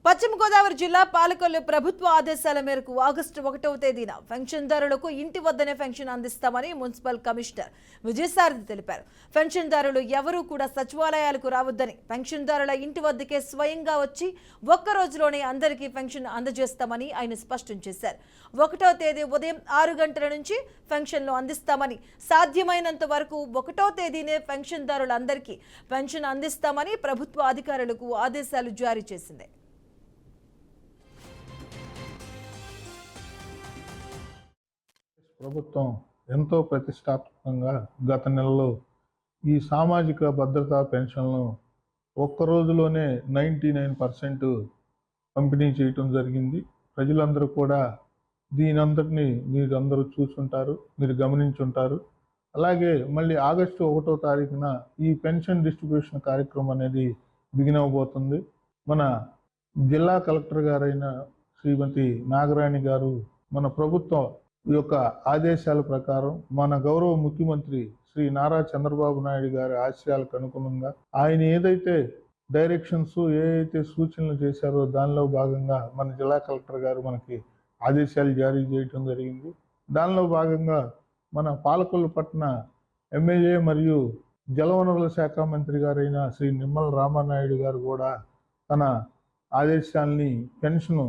పశ్చిమ గోదావరి జిల్లా పాలకొల్లు ప్రభుత్వ ఆదేశాల మేరకు ఆగస్టు 1వ తేదీన పెన్షన్దారులకు ఇంటి వద్దనే పెన్షన్ అందిస్తామని మున్సిపల్ కమిషనర్ విజయసారథి తెలిపారు. పెన్షన్దారులు ఎవరూ కూడా సచివాలయాలకు రావద్దని, పెన్షన్దారుల ఇంటి వద్దకే స్వయంగా వచ్చి ఒక్క రోజులోనే అందరికీ పెన్షన్ అందజేస్తామని ఆయన స్పష్టం చేశారు. 1వ తేదీ ఉదయం 6 గంటల నుంచి పెన్షన్లు అందిస్తామని, సాధ్యమైనంత వరకు 1వ తేదీనే పెన్షన్దారులందరికీ పెన్షన్ అందిస్తామని ప్రభుత్వ అధికారులకు ఆదేశాలు జారీ చేసింది. ప్రభుత్వం ఎంతో ప్రతిష్టాత్మకంగా గత నెలలో ఈ సామాజిక భద్రతా పెన్షన్లను ఒక్క రోజులోనే 99% పంపిణీ చేయటం జరిగింది. ప్రజలందరూ కూడా దీనంతటిని మీరందరూ చూసుంటారు, మీరు గమనించుంటారు. అలాగే మళ్ళీ ఆగస్టు 1వ తారీఖున ఈ పెన్షన్ డిస్ట్రిబ్యూషన్ కార్యక్రమం అనేది బిగిన్ అవబోతుంది. మన జిల్లా కలెక్టర్ గారైన శ్రీమతి నాగరాణి గారు మన ప్రభుత్వ యొక్క ఆదేశాల ప్రకారం మన గౌరవ ముఖ్యమంత్రి శ్రీ నారా చంద్రబాబు నాయుడు గారి ఆశయాలకు అనుగుణంగా ఆయన ఏదైతే డైరెక్షన్స్ ఏదైతే సూచనలు చేశారో దానిలో భాగంగా మన జిల్లా కలెక్టర్ గారు మనకి ఆదేశాలు జారీ చేయడం జరిగింది. దానిలో భాగంగా మన పాలకొల్లు పట్టణ ఎమ్మెల్యే మరియు జలవనరుల శాఖ మంత్రి గారైన శ్రీ నిమ్మల రామానాయుడు గారు కూడా తన ఆదేశాలని పెన్షన్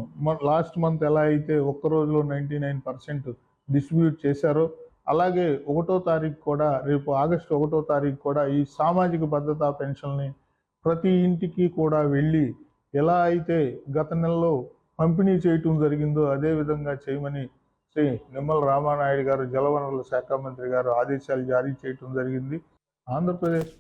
లాస్ట్ మంత్ ఎలా అయితే ఒక్క రోజులో 99% డిస్ట్రిబ్యూట్ చేశారో అలాగే 1వ తారీఖు కూడా, రేపు ఆగస్టు 1వ తారీఖు కూడా ఈ సామాజిక భద్రతా పెన్షన్ని ప్రతి ఇంటికి కూడా వెళ్ళి ఎలా అయితే గత నెలలో పంపిణీ చేయటం జరిగిందో అదే విధంగా చేయమని శ్రీ నిమ్మల రామానాయుడు గారు జలవనరుల శాఖ మంత్రి గారు ఆదేశాలు జారీ చేయటం జరిగింది. ఆంధ్రప్రదేశ్